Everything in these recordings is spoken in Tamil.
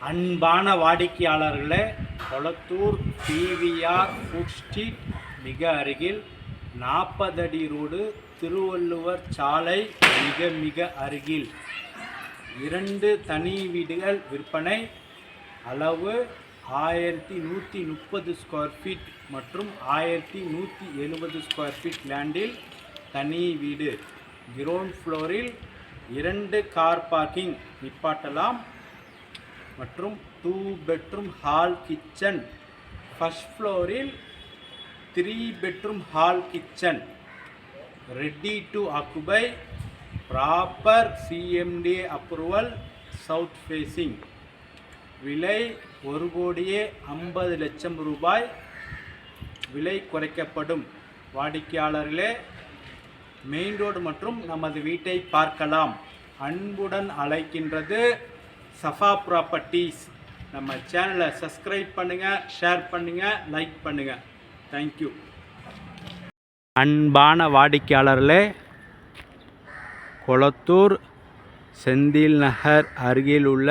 அன்பான வாடிக்கையாளர்களே, கொளத்தூர் பிவிஆர் ஃபுட் ஸ்ட்ரீட் மிக அருகில் 40 அடி ரோடு, திருவள்ளுவர் சாலை மிக அருகில் 2 தனி வீடுகள் விற்பனை. அளவு 1130 ஸ்கொயர் ஃபீட் மற்றும் 1170 ஸ்கொயர் ஃபீட் லேண்டில் தனி வீடு. கிரவுண்ட் ஃப்ளோரில் 2 கார் பார்க்கிங் நிப்பாட்டலாம் மற்றும் 2 பெட்ரூம் ஹால் கிச்சன். ஃபர்ஸ்ட் ஃப்ளோரில் 3 bedroom hall kitchen ready to occupy. Proper CMDA approval. South facing. விலை 1,50,00,000 ரூபாய். விலை குறைக்கப்படும். வாடிக்கையாளர்களே, மெயின் ரோடு மற்றும் நமது வீட்டை பார்க்கலாம். அன்புடன் அழைக்கின்றது சஃபா ப்ராப்பர்ட்டிஸ். நம்ம சேனலை சப்ஸ்கிரைப் பண்ணுங்கள், ஷேர் பண்ணுங்கள், லைக் பண்ணுங்கள். தேங்க்யூ. அன்பான வாடிக்கையாளர்களே, கொளத்தூர் செந்தில் நகர் அருகில் உள்ள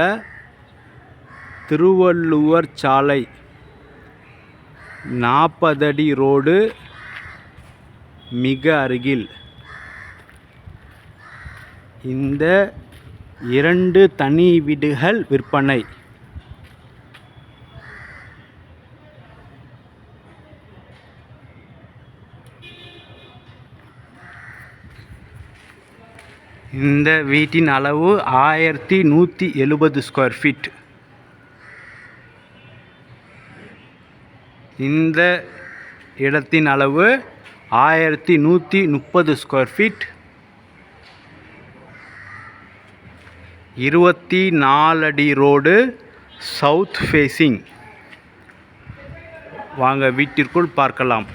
திருவள்ளுவர் சாலை 40 அடி ரோடு மிக அருகில் இந்த 2 தனி வீடுகள் விற்பனை. இந்த வீட்டின் அளவு 1170 ஸ்கொயர் ஃபீட். இந்த இடத்தின் அளவு 1130 ஸ்கொயர் ஃபீட். 24 அடி ரோடு, சவுத் ஃபேஸிங். வாங்க வீட்டிற்குள் பார்க்கலாம்.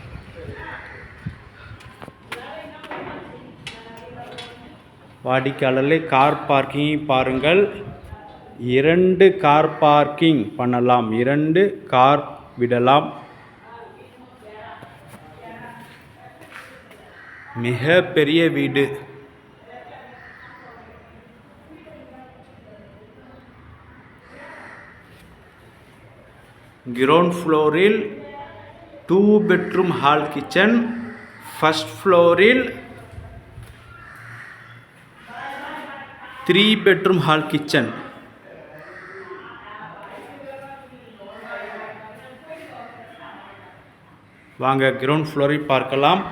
வாடிக்கையாளர்களே, கார் பார்க்கிங் பாருங்கள். 2 கார் பார்க்கிங் பண்ணலாம், 2 கார் விடலாம். மிக பெரிய வீடு. கிரவுண்ட் ஃப்ளோரில் 2 பெட்ரூம் ஹால் கிச்சன். ஃபர்ஸ்ட் ஃப்ளோரில் 3 பெட்ரூம் ஹால் கிச்சன். வாங்க கிரவுண்ட் ஃப்ளோரை பார்க்கலாம்.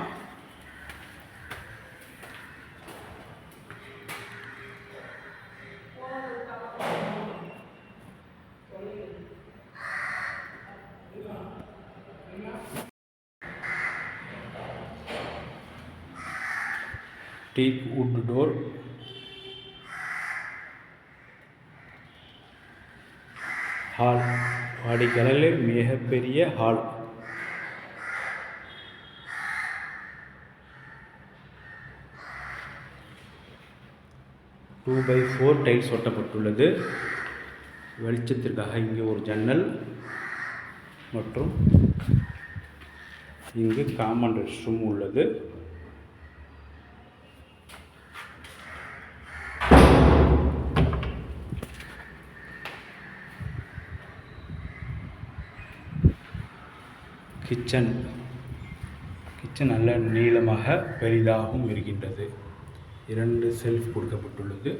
Teak wood door. ஹால். வாடிக்கையாளர் மிகப்பெரிய ஹால். டூ பை 4 டைல்ஸ் ஒட்டப்பட்டுள்ளது. வெளிச்சத்திற்காக இங்கே ஒரு ஜன்னல் மற்றும் இங்கு காமன் ரெஸ்ட் ரூம் உள்ளது. கிச்சன் நல்ல நீளமாக பெரிதாகவும் இருக்கின்றது. 2 செல்ஃப் கொடுக்கப்பட்டுள்ளது.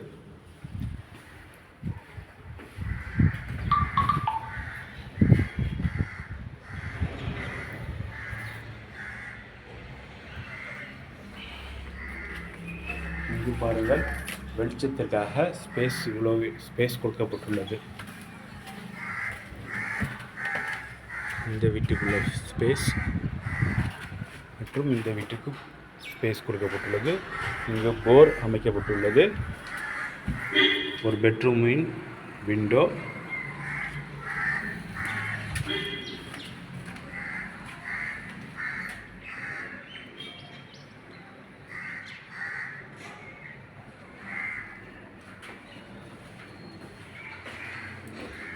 இங்கு பாருங்கள், வெளிச்சத்திற்காக ஸ்பேஸ் கொடுக்கப்பட்டுள்ளது. இந்த வீட்டுக்குள்ள ஸ்பேஸ் மற்றும் இந்த வீட்டுக்கு ஸ்பேஸ் கொடுக்கப்பட்டுள்ளது. இங்கே போர் அமைக்கப்பட்டுள்ளது. ஒரு பெட்ரூமின் விண்டோ.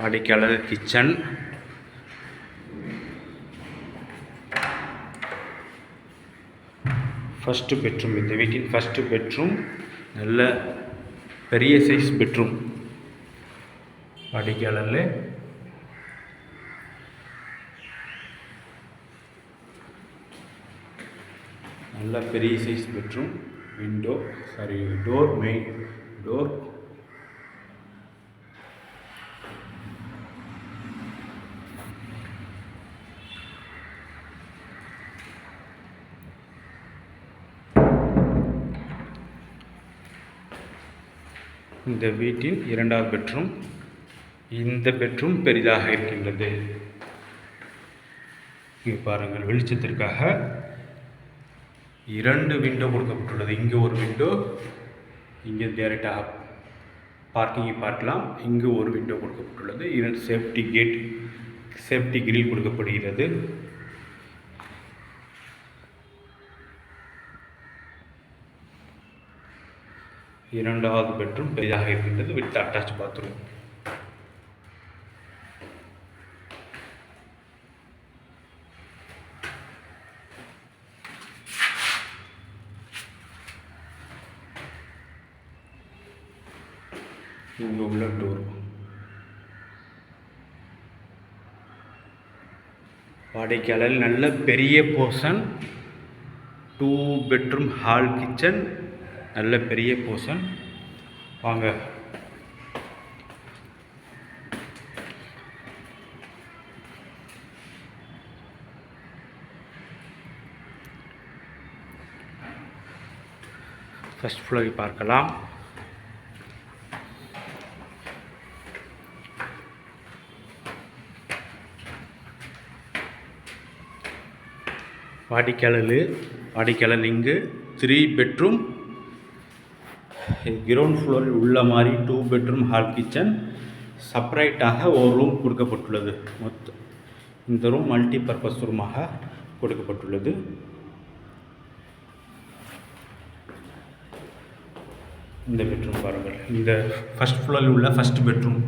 வாடிக்கையாளர் கிச்சன். First bedroom. இந்த வீட்டின் ஃபஸ்ட்டு பெட்ரூம் நல்ல பெரிய சைஸ் பெட்ரூம். வாடிக்கையாளர் நல்ல பெரிய size bedroom. Window door, main door. இந்த வீட்டின் இரண்டாவது பெட்ரூம். இந்த பெட்ரூம் பெரிதாக இருக்கின்றது. இங்கே பாருங்கள், வெளிச்சத்திற்காக 2 விண்டோ கொடுக்கப்பட்டுள்ளது. இங்கே ஒரு விண்டோ, இங்கே டைரெக்டாக பார்க்கிங்கை பார்க்கலாம். இங்கு ஒரு விண்டோ கொடுக்கப்பட்டுள்ளது. 2 சேஃப்டி கேட், சேஃப்டி கிரில் கொடுக்கப்படுகிறது. இரண்டாவது பெட்ரூம் பெரிதாக இருக்கின்றது, வித் அட்டாச் பாத்ரூம். இங்கே உள்ள டோர். வாடிக்கையாளர் நல்ல பெரிய போர்ஷன், 2 பெட்ரூம் ஹால் கிச்சன், நல்ல பெரிய போர்ஷன். வாங்க ஃபர்ஸ்ட் ஃப்ளோரை பார்க்கலாம். வாடிக்கையாளர் இங்கு 3 பெட்ரூம், கிரவுண்ட் ஃப்ளோரில் உள்ள மாதிரி 2 பெட்ரூம் ஹால் கிச்சன், செப்பரேட்டாக ஒரு ரூம் கொடுக்கப்பட்டுள்ளது. இந்த ரூம் மல்டி பர்பஸ் ரூமாக கொடுக்கப்பட்டுள்ளது. இந்த பெட்ரூம் பாருங்கள், இந்த ஃபர்ஸ்ட் ஃப்ளோரில் உள்ள ஃபர்ஸ்ட் பெட்ரூம்.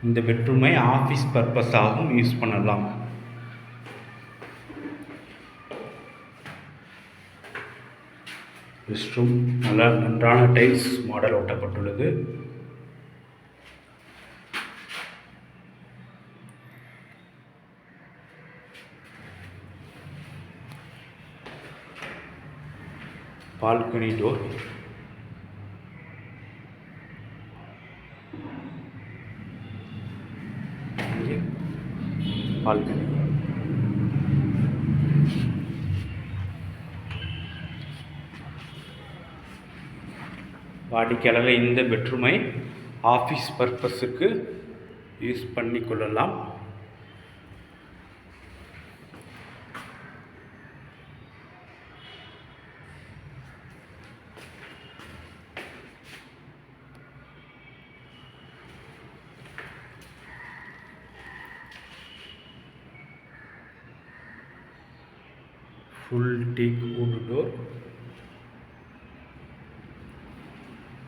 இந்த பெட்ரூமை ஆஃபீஸ் பர்பஸாகவும் யூஸ் பண்ணலாம். ரெஸ்ட் ரூம் நல்லா நன்றான டைல்ஸ் மாடல் ஒட்டப்பட்டுள்ளது. Balcony door. பால்கனி. வாடிக்கையாளர் இந்த பெட்ரூமை ஆஃபீஸ் பர்பஸுக்கு யூஸ் பண்ணிக்கொள்ளலாம். Full teak wood door.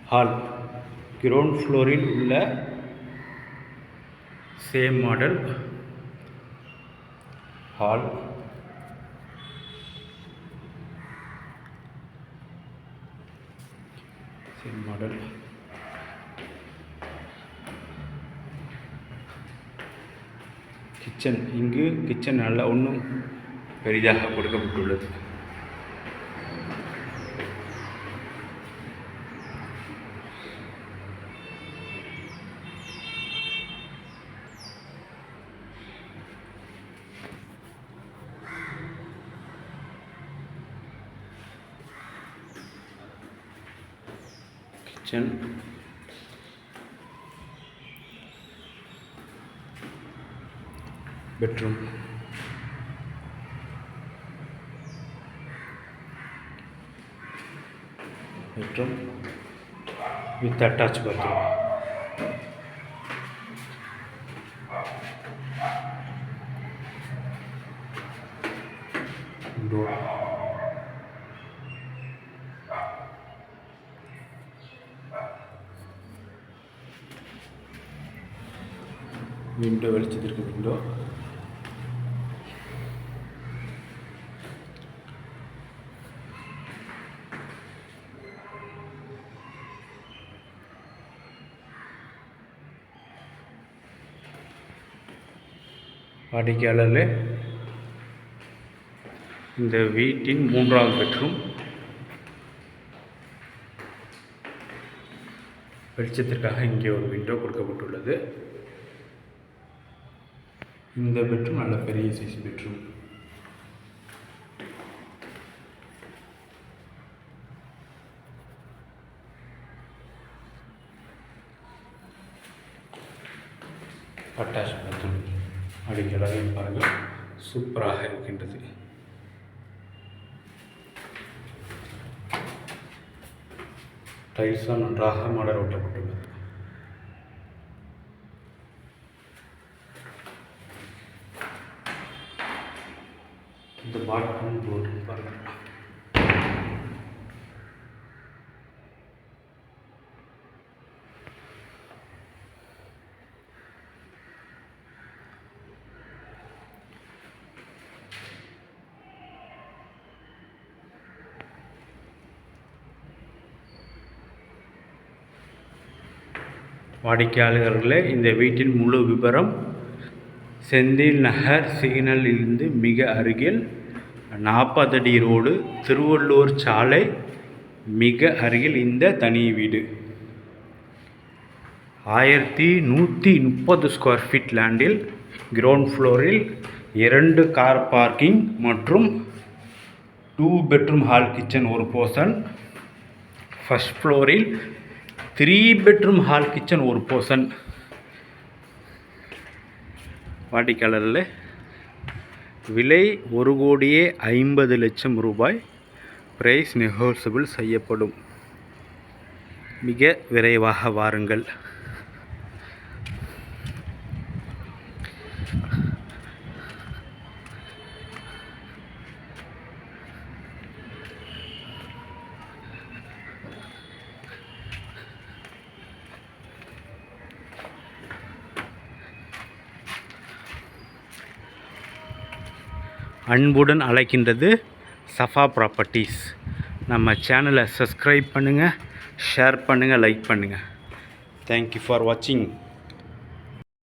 Hall ground ஃப்ளோரில் உள்ள same model hall. Same model. Kitchen, இங்கு கிச்சன் நல்லா ஒன்றும் பெரிதாக கொடுக்கப்பட்டுள்ளது. Kitchen bedroom. Bedroom with attach bathroom. Door. Window, வெளிச்சத்திற்கு விண்டோ. வாடிக்கையாளர்களே, இந்த வீட்டின் 3வது பெட்ரூம். வெளிச்சத்திற்காக இங்கே ஒரு விண்டோ கொடுக்கப்பட்டுள்ளது. இந்த பெட்ரூம் நல்ல பெரிய சைஸ் பெட்ரூம். Attach bathroom. அடிக்கலாக பாருங்கள், சூப்பராக இருக்கின்றது. டைல்ஸாக நன்றாக மாடல் ஓட்டப்பட்டுள்ளது. இந்த பாத்ரூம் போட்டு பாருங்கள். வாடிக்கையாளர்களே, இந்த வீட்டின் முழு விவரம் செந்தில் நகர் சிக்னலிலிருந்து மிக அருகில் 40 அடி ரோடு, திருவள்ளூர் சாலை மிக அருகில் இந்த தனி வீடு. 1130 ஸ்கொயர் ஃபீட் லேண்டில் கிரவுண்ட் ஃப்ளோரில் 2 கார் பார்க்கிங் மற்றும் 2 பெட்ரூம் ஹால் கிச்சன் ஒரு போர்ஷன். ஃபர்ஸ்ட் ஃப்ளோரில் 3 பெட்ரூம் ஹால் கிச்சன் ஒரு போர்ஷன். வாடிக்கையாளர்களே, விலை 1,50,00,000 ரூபாய். பிரைஸ் நெகோசியபிள் செய்யப்படும். மிக விரைவாக வாருங்கள். அன்புடன் அழைக்கின்றது சஃபா ப்ராப்பர்ட்டிஸ். நம்ம சேனலை சப்ஸ்கிரைப் பண்ணுங்கள், ஷேர் பண்ணுங்கள், லைக் பண்ணுங்கள். தேங்க்யூ ஃபார் வாட்சிங்.